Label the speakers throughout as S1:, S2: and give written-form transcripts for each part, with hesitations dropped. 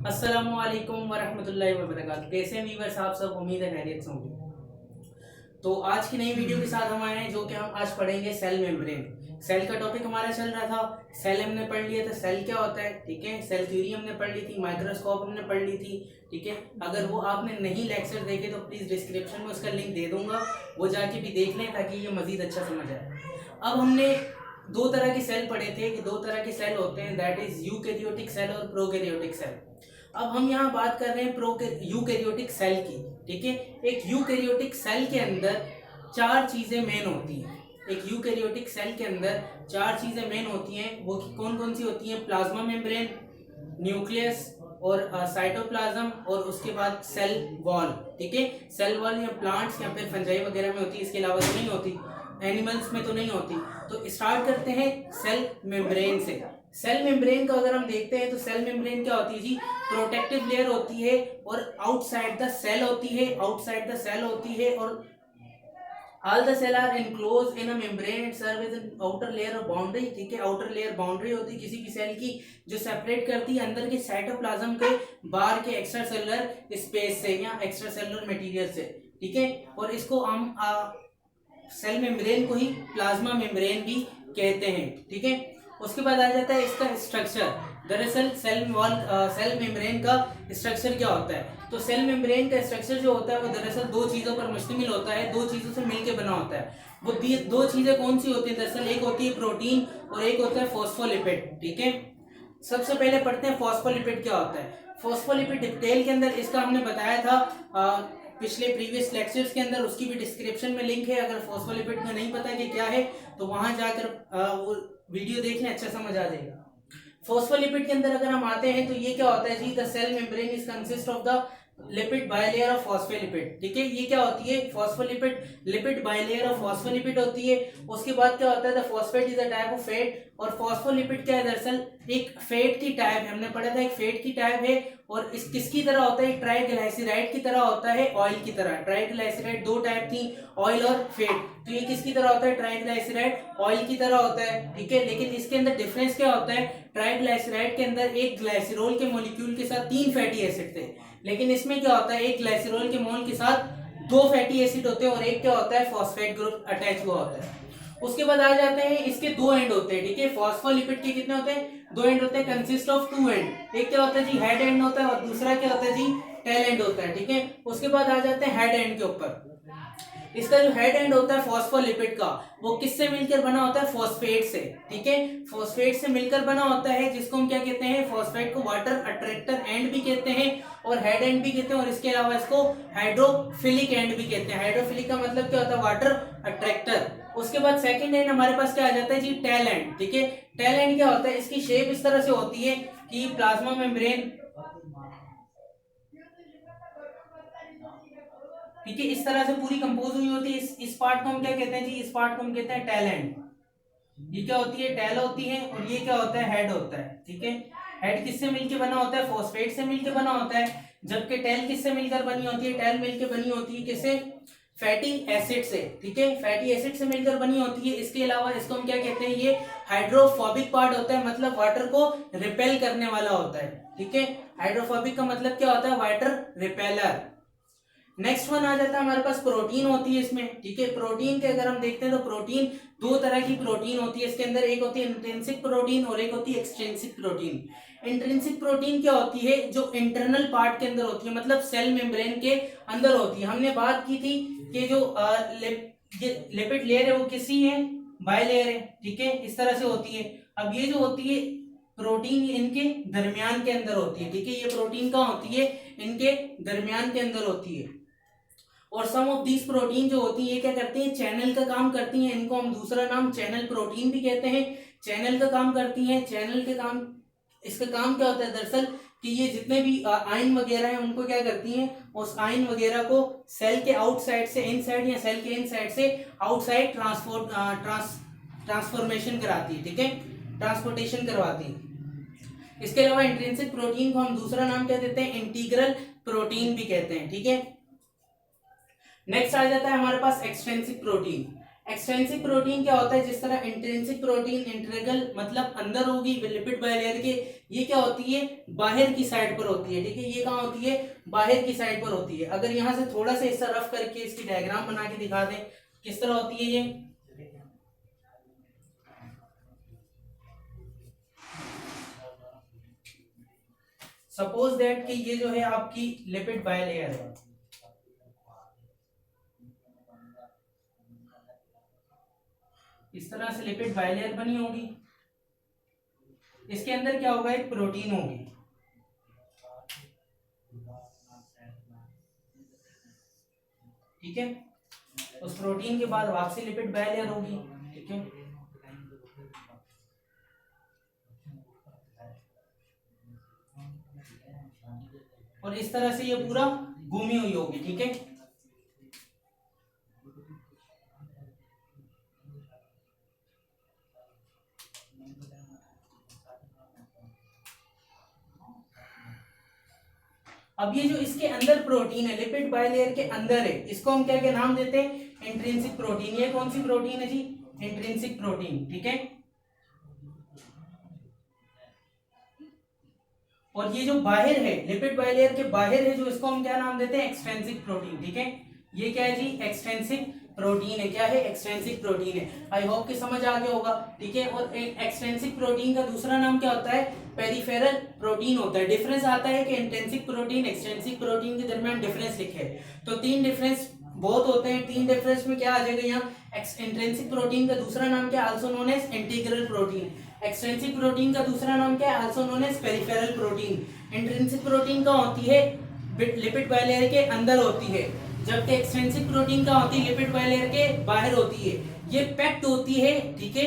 S1: अस्सलामुअलैकुम वरहमतुल्लाहि वबरकातुहू। कैसे हैं व्यूअर्स आप सब? उम्मीद है खैरियत से होंगे। तो आज की नई वीडियो के साथ हम आए हैं, जो कि हम आज पढ़ेंगे सेल मेम्ब्रेन। सेल का टॉपिक हमारा चल रहा था, सेल हमने पढ़ लिया था, सेल क्या होता है, ठीक है। सेल थ्योरी हमने पढ़ ली थी, माइक्रोस्कोप हमने पढ़ ली थी, ठीक है। अगर वो आपने नहीं लेक्चर देखे तो प्लीज़ डिस्क्रिप्शन में उसका लिंक दे दूंगा, वो जाके भी देख लें ताकि ये मज़ीद अच्छा समझ आए। अब हमने दो तरह के सेल पढ़े थे कि दो तरह के सेल होते हैं, दैट इज यूकैरियोटिक सेल और प्रोकैरियोटिक सेल। अब हम यहाँ बात कर रहे हैं यूकैरियोटिक सेल की, ठीक है। एक यूकैरियोटिक सेल के अंदर चार चीजें मेन होती हैं। एक यूकैरियोटिक सेल के अंदर चार चीजें मेन होती हैं, वो कौन कौन सी होती हैं? प्लाज्मा मेम्ब्रेन, न्यूक्लियस और साइटोप्लाज्म, और उसके बाद सेल वॉल, ठीक है। सेल वॉल या प्लांट्स या फिर फंजाई वगैरह में होती है, इसके अलावा तो नहीं होती, एनिमल्स में तो नहीं होती। तो स्टार्ट करते हैं सेल मेम्ब्रेन से। सेल मेम्ब्रेन का अगर हम देखते हैं तो सेल मेम्ब्रेन क्या होती है जी? प्रोटेक्टिव लेयर होती है और आउटसाइड द सेल होती है, आउटसाइड द सेल होती है, और all the cell are enclose in a membrane and serve as an outer layer of boundary, ठीक है। आउटर लेयर बाउंड्री होती है किसी भी सेल की, जो सेपरेट करती है अंदर के साइटोप्लाज्म के बाहर के एक्स्ट्रा सेलुलर स्पेस से या एक्स्ट्रा सेलुलर मटेरियल से, ठीक है। और इसको हम सेल मेम्ब्रेन को ही प्लाज्मा मेम्ब्रेन भी कहते हैं, ठीक है। उसके बाद आ जाता है इसका स्ट्रक्चर। दरअसल सेल मेम्ब्रेन का स्ट्रक्चर क्या होता है? तो सेल मेम्ब्रेन का स्ट्रक्चर जो होता है वो दरअसल दो चीज़ों पर मुश्तमिल होता है, दो चीज़ों से मिलकर बना होता है। वो दो चीज़ें कौन सी होती है? दरअसल एक होती है प्रोटीन और एक होता है फॉस्फोलिपिड, ठीक है। सबसे पहले पढ़ते हैं फॉस्फोलिपिड क्या होता है। फॉस्फोलिपिड डिटेल के अंदर इसका हमने बताया था पिछले प्रीवियस लेक्चर्स के अंदर, उसकी भी डिस्क्रिप्शन में लिंक है। अगर फॉस्फोलिपिड का नहीं पता कि क्या है तो वहां जाकर वो वीडियो देख लें, अच्छा समझ आ जाएगा। फॉस्फोलिपिड के अंदर अगर हम आते हैं तो ये क्या होता है जी? The cell membrane is consist of the lipid bilayer of phospholipid, ठीक है। ये क्या होती है? Phospholipid lipid bilayer of phospholipid होती है। उसके बाद क्या होता है? The phosphate is a type of fat, और फॉस्फोलिपिड क्या है? दरअसल एक फैट की टाइप है, हमने पढ़ा था एक फैट की टाइप है। और इस किसकी तरह होता है? ट्राइग्लिसराइड की तरह होता है, ऑयल की तरह। ट्राइग्लिसराइड दो टाइप थी, ऑयल और फैट। तो ये किसकी तरह होता है? ट्राइग्लिसराइड ऑयल की तरह होता है, ठीक है। लेकिन इसके अंदर डिफरेंस क्या होता है? ट्राइग्लिसराइड के अंदर एक ग्लाइसरॉल के मॉलिक्यूल के साथ तीन फैटी एसिड थे, लेकिन इसमें क्या होता है? एक ग्लाइसरॉल के मोल के साथ दो फैटी एसिड होते हैं, और एक क्या होता है? फॉस्फेट ग्रुप अटैच हुआ होता है। उसके बाद आ जाते हैं इसके दो एंड होते हैं, ठीक है। फॉस्फोलिपिड के कितने होते हैं? दो एंड होते हैं, कंसिस्ट ऑफ टू एंड। एक क्या होता है जी? हेड एंड होता है, और दूसरा क्या होता है जी? टेल एंड होता है, ठीक है। उसके बाद आ जाते हैं हेड एंड के ऊपर। इसका जो हेड एंड होता है फॉस्फोलिपिड का, वो किससे मिलकर बना होता है? फॉस्फेट से, ठीक है। फॉस्फेट से मिलकर बना होता है, जिसको हम क्या कहते हैं? फॉस्फेट को वाटर अट्रैक्टर एंड भी कहते हैं और हेड एंड भी कहते हैं, और इसके अलावा इसको हाइड्रोफिलिक एंड भी कहते हैं। हाइड्रोफिलिक का मतलब क्या होता है? Water attractor. उसके बाद सेकंड एंड हमारे पास क्या आ जाता है जी? टेल एंड, ठीक है। टेल एंड क्या होता है? इसकी शेप इस तरह से होती है कि प्लाज्मा मेम्ब्रेन, ठीक है, इस तरह से पूरी कंपोज हुई होती है। इस पार्ट को हम क्या कहते हैं जी? इस पार्ट को हम कहते हैं टेल एंड। ये क्या होती है? टेल होती है, और ये क्या होता है? हेड होता है, ठीक है। हेड किससे मिलकर बना होता है? फॉस्फेट से मिलकर बना होता है। जबकि टेल किससे मिलकर बनी होती है? टेल मिलकर बनी होती है किससे? फैटी एसिड से, ठीक है। फैटी एसिड से मिलकर बनी होती है। इसके अलावा इसको हम क्या कहते हैं? ये हाइड्रोफोबिक पार्ट होता है, मतलब वाटर को रिपेल करने वाला होता है, ठीक है। हाइड्रोफोबिक का मतलब क्या होता है? Water repeller. नेक्स्ट वन आ जाता है हमारे पास प्रोटीन होती है इसमें, ठीक है। प्रोटीन के अगर हम देखते हैं तो प्रोटीन दो तरह की प्रोटीन होती है इसके अंदर। एक होती है इंट्रिंसिक प्रोटीन और एक होती है एक्सट्रिंसिक प्रोटीन। इंट्रिंसिक प्रोटीन क्या होती है? जो इंटरनल पार्ट के अंदर होती है, मतलब सेल मेम्ब्रेन के अंदर होती है। हमने बात की थी कि जो लिपिड लेयर है वो किसी है? बाइलेयर है, ठीक है, इस तरह से होती है। अब ये जो होती है प्रोटीन इनके दरमियान के अंदर होती है, ठीक है। ये प्रोटीन कहाँ होती है? इनके दरमियान के अंदर होती है। और सम ऑफ दीज प्रोटीन जो होती है ये क्या करती हैं? चैनल का काम करती हैं। इनको हम दूसरा नाम चैनल प्रोटीन भी कहते हैं। चैनल का काम करती हैं। चैनल के काम, इसका काम क्या होता है दरअसल? कि ये जितने भी आयन वगैरह हैं उनको क्या करती हैं? उस आयन वगैरह को सेल के आउटसाइड से इनसाइड या सेल के इनसाइड से आउटसाइड ट्रांसफॉर्मेशन कराती है, ठीक है, ट्रांसपोर्टेशन करवाती है। इसके अलावा इंट्रिंसिक प्रोटीन को हम दूसरा नाम क्या देते हैं? इंटीग्रल प्रोटीन भी कहते हैं, ठीक है। नेक्स्ट आ जाता है हमारे पास एक्सट्रिंसिक प्रोटीन। एक्सट्रिंसिक प्रोटीन क्या होता है? जिस तरह इंट्रिंसिक प्रोटीन इंटीग्रल मतलब अंदर होगी लिपिड बाइलेयर के, ये क्या होती है, बाहर की साइड पर होती है, ठीक है, ये कहाँ होती है, बाहर की साइड पर होती है। अगर यहाँ से थोड़ा सा हिस्सा रफ करके इसकी डायग्राम बना के दिखा दें किस तरह होती है ये, सपोज दैट कि ये जो है आपकी लिपिड बायलेयर है, इस तरह से लिपिड बायलेयर बनी होगी, इसके अंदर क्या होगा, एक प्रोटीन होगी, ठीक है, उस प्रोटीन के बाद वापसी लिपिड बायलेयर होगी, ठीक है, और इस तरह से ये पूरा घूमी हुई होगी, ठीक है। अब ये जो इसके अंदर प्रोटीन है, लिपिड बायलेयर के अंदर है, इसको हम क्या क्या नाम देते हैं, इंट्रिंसिक प्रोटीन। ये कौन सी प्रोटीन है जी, इंट्रिंसिक प्रोटीन, ठीक है। और ये जो बाहर है, लिपिड बायलेयर के बाहर है जो, इसको हम क्या नाम देते हैं, एक्सट्रिंसिक प्रोटीन, ठीक है। ये क्या है जी, एक्सट्रिंसिक प्रोटीन है, क्या है, एक्सट्रिंसिक प्रोटीन है। आई होप कि समझ आ गया होगा, ठीक है। और एक एक्सट्रिंसिक प्रोटीन का दूसरा नाम क्या होता है, पेरिफेरल प्रोटीन होता है। डिफरेंस आता है कि इंट्रिंसिक प्रोटीन एक्सट्रिंसिक प्रोटीन के दरमियान डिफरेंस लिखे, तो तीन डिफरेंस बहुत होते हैं। तीन डिफरेंस में क्या आ जाएगा यहाँ, इंट्रिंसिक प्रोटीन का दूसरा नाम क्या है, also known as integral protein. Extrinsic protein का दूसरा नाम क्या है, also known as peripheral protein. Intrinsic protein का होती है लिपिड बायलेयर के अंदर होती है, जबकि एक्सट्रिंसिक प्रोटीन का होती है लिपिड बायलेयर के बाहर होती है। ये पैक्ड होती है, ठीक है,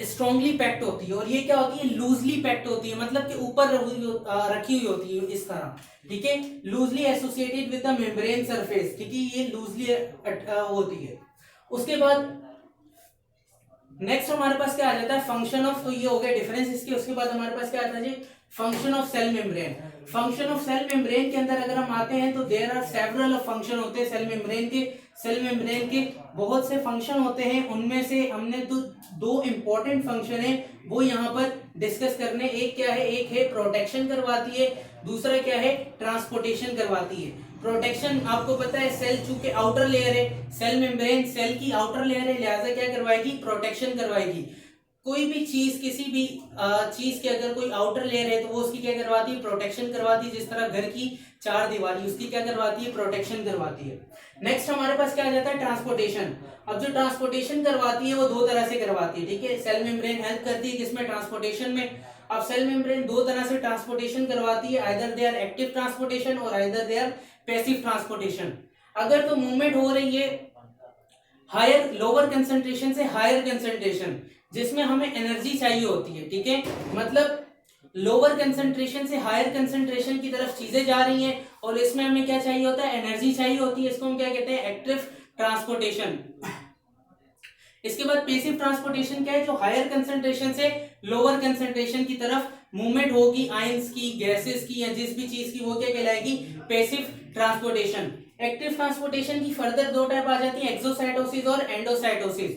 S1: स्ट्रॉन्गली पैक्ड होती है। और ये क्या होती है, लूजली पैक्ड होती है, मतलब कि ऊपर रखी हुई होती है इस तरह, ठीक है, loosely associated with the membrane surface, ठीक है, ये लूजली होती है। उसके बाद नेक्स्ट हमारे पास क्या आ जाता है, फंक्शन ऑफ, तो ये हो गया डिफरेंस इसके। उसके बाद हमारे पास क्या आता है जी, function of cell membrane. Function of cell membrane के अंदर अगर हम आते हैं तो देयर आर सेवरल फंक्शन होते हैं सेल मेम्ब्रेन के। सेल मेम्ब्रेन के बहुत से फंक्शन होते हैं, उनमें से हमने तो दो इंपॉर्टेंट फंक्शन है वो यहाँ पर डिस्कस करने। एक क्या है, एक है प्रोटेक्शन करवाती है, दूसरा क्या है, ट्रांसपोर्टेशन करवाती है। प्रोटेक्शन आपको पता है, सेल चूंकि आउटर लेयर है, सेल मेम्ब्रेन सेल की आउटर लेयर है, लिहाजा क्या करवाएगी, प्रोटेक्शन करवाएगी। कोई भी चीज, किसी भी चीज के अगर कोई आउटर लेयर है तो वो उसकी क्या करवाती है, प्रोटेक्शन करवाती है। जिस तरह घर की चार दीवारी, उसकी क्या करवाती है, प्रोटेक्शन करवाती है। नेक्स्ट हमारे पास क्या आ जाता है, ट्रांसपोर्टेशन। अब जो ट्रांसपोर्टेशन करवाती है वो दो तरह से करवाती है, ठीक है। सेल मेम्ब्रेन हेल्प करती है किसमें, ट्रांसपोर्टेशन में। अब सेल मेम्ब्रेन दो तरह से ट्रांसपोर्टेशन करवाती है, either they are active transportation और either they are passive transportation. अगर तो मूवमेंट हो रही है हायर लोअर कंसंट्रेशन से हायर कंसंट्रेशन, जिसमें हमें एनर्जी चाहिए होती है, ठीक है, मतलब लोअर कंसंट्रेशन से हायर कंसंट्रेशन की तरफ चीजें जा रही हैं और इसमें हमें क्या चाहिए होता है, एनर्जी चाहिए होती है, इसको हम क्या कहते हैं, एक्टिव ट्रांसपोर्टेशन। इसके बाद पैसिव ट्रांसपोर्टेशन क्या है, जो हायर कंसंट्रेशन से लोअर कंसंट्रेशन की तरफ मूवमेंट होगी, आयंस की, गैसेस की, या जिस भी चीज की, वो क्या कहलाएगी, पैसिव ट्रांसपोर्टेशन। एक्टिव ट्रांसपोर्टेशन की फर्दर दो टाइप आ जाती है, एक्सोसाइटोसिस और एंडोसाइटोसिस।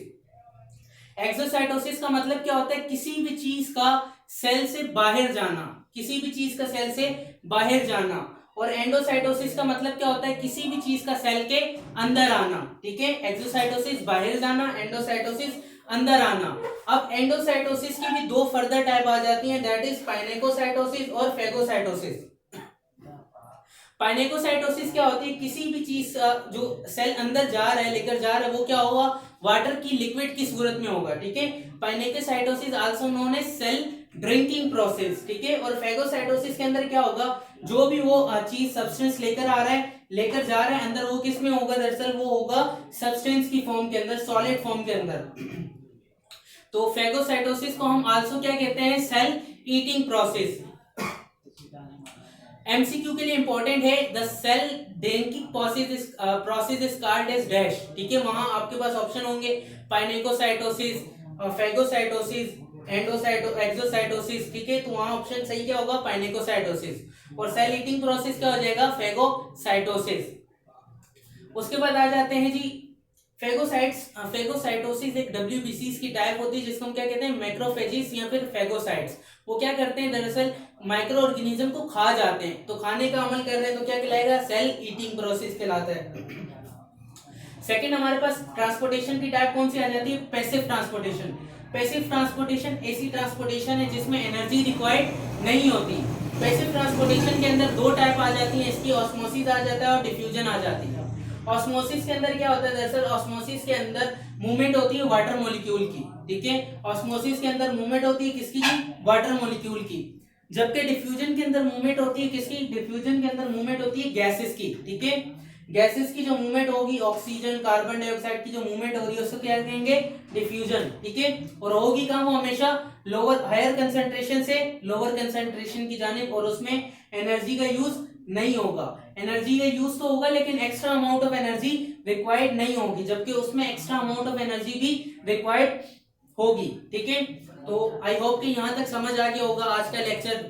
S1: एक्सोसाइटोसिस का मतलब क्या होता है, किसी भी चीज का सेल से बाहर जाना, किसी भी चीज का सेल से बाहर जाना। और एंडोसाइटोसिस का मतलब क्या होता है, किसी भी चीज का सेल के अंदर आना, ठीक है। एक्सोसाइटोसिस बाहर जाना, एंडोसाइटोसिस अंदर आना। अब एंडोसाइटोसिस की भी दो फर्दर टाइप आ जाती हैं, दैट इज पाइनेकोसाइटोसिस और फेगोसाइटोसिस। पाइनेकोसाइटोसिस क्या होती है, किसी भी चीज का जो सेल अंदर जा रहा है, लेकर जा रहा है, वो क्या होगा, वाटर की लिक्विड की सूरत में होगा, ठीक है। Pinocytosis also known as cell drinking process, ठीक है। और फेगोसाइटोसिस के अंदर क्या होगा, जो भी वो चीज सब्सटेंस लेकर आ रहा है, लेकर जा रहा है, अंदर वो किस में होगा, दरअसल वो होगा सब्सटेंस की फॉर्म के अंदर, सॉलिड फॉर्म के अंदर। तो फेगोसाइटोसिस को हम आल्सो क्या कहते हैं, सेल ईटिंग प्रोसेस। एमसीक्यू के लिए इंपॉर्टेंट है, the cell drinking process is called as dash, ठीक है। वहां आपके पास ऑप्शन होंगे, पाइनेकोसाइटोसिस, फेगोसाइटोसिस, एक्सोसाइटोसिस, ठीक है। तो वहां ऑप्शन सही क्या होगा, पाइनेकोसाइटोसिस। और सेल ईटिंग प्रोसेस क्या हो जाएगा, फेगोसाइटोसिस। उसके बाद आ जाते हैं जी फेगोसाइटोसिस एक WBCs की टाइप होती है जिसको हम क्या कहते हैं, मैक्रोफेजिस या फिर फेगोसाइट्स। वो क्या करते हैं, दरअसल माइक्रो ऑर्गेनिज्म को खा जाते हैं। तो खाने का अमल कर रहे हैं तो क्या कहलाएगा, सेल ईटिंग प्रोसेस कहलाता है। सेकंड हमारे पास ट्रांसपोर्टेशन की टाइप कौन सी आ जाती है, पैसिव ट्रांसपोर्टेशन। पैसिव ट्रांसपोर्टेशन ऐसी ट्रांसपोर्टेशन है जिसमें एनर्जी रिक्वायर्ड नहीं होती। पैसिव ट्रांसपोर्टेशन के अंदर दो टाइप आ जाती है, इसकी ऑस्मोसिस आ जाता है और डिफ्यूजन आ जाती है। ऑस्मोसिस के अंदर क्या होता है, दरअसल ऑस्मोसिस के अंदर मूवमेंट होती है वाटर मॉलिक्यूल की, ठीक है। ऑस्मोसिस के अंदर मूवमेंट होती है किसकी, वाटर मॉलिक्यूल की। जबकि डिफ्यूजन के अंदर मूवमेंट होती है किसकी, डिफ्यूजन के अंदर मूवमेंट होती है गैसेस की, ठीक है। गैसेस की जो मूवमेंट होगी, ऑक्सीजन कार्बन डाइऑक्साइड की जो मूवमेंट हो रही है उसको क्या कहेंगे, डिफ्यूजन, ठीक है। और होगी कहाँ, वो हमेशा लोअर हायर कंसंट्रेशन से लोअर कंसंट्रेशन की जानिब, और उसमें एनर्जी का यूज नहीं होगा। एनर्जी का यूज तो होगा लेकिन extra amount of energy required नहीं होगी, जबकि उसमें एक्स्ट्रा अमाउंट ऑफ एनर्जी भी रिक्वायर्ड होगी, ठीक है। तो आई होप कि यहाँ तक समझ आ गया होगा। आज का लेक्चर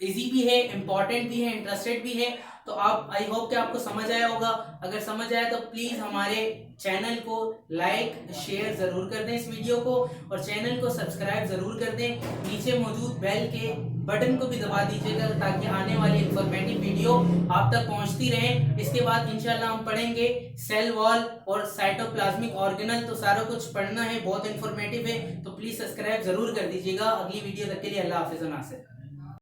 S1: इजी भी है, इंपॉर्टेंट भी है, इंटरेस्टेड भी है। तो आप आई होप कि आपको समझ आया होगा। अगर समझ आया तो प्लीज हमारे चैनल को लाइक शेयर जरूर कर दें इस वीडियो को, और चैनल को सब्सक्राइब जरूर कर दें। नीचे मौजूद बेल के बटन को भी दबा दीजिएगा ताकि आने वाली इंफॉर्मेटिव वीडियो आप तक पहुंचती रहे। इसके बाद इंशाल्लाह हम पढ़ेंगे सेल वॉल और साइटोप्लाज्मिक ऑर्गेनल। तो सारा कुछ पढ़ना है, बहुत इंफॉर्मेटिव है, तो प्लीज सब्सक्राइब जरूर कर दीजिएगा। अगली वीडियो तक के लिए अल्लाह हाफिज़।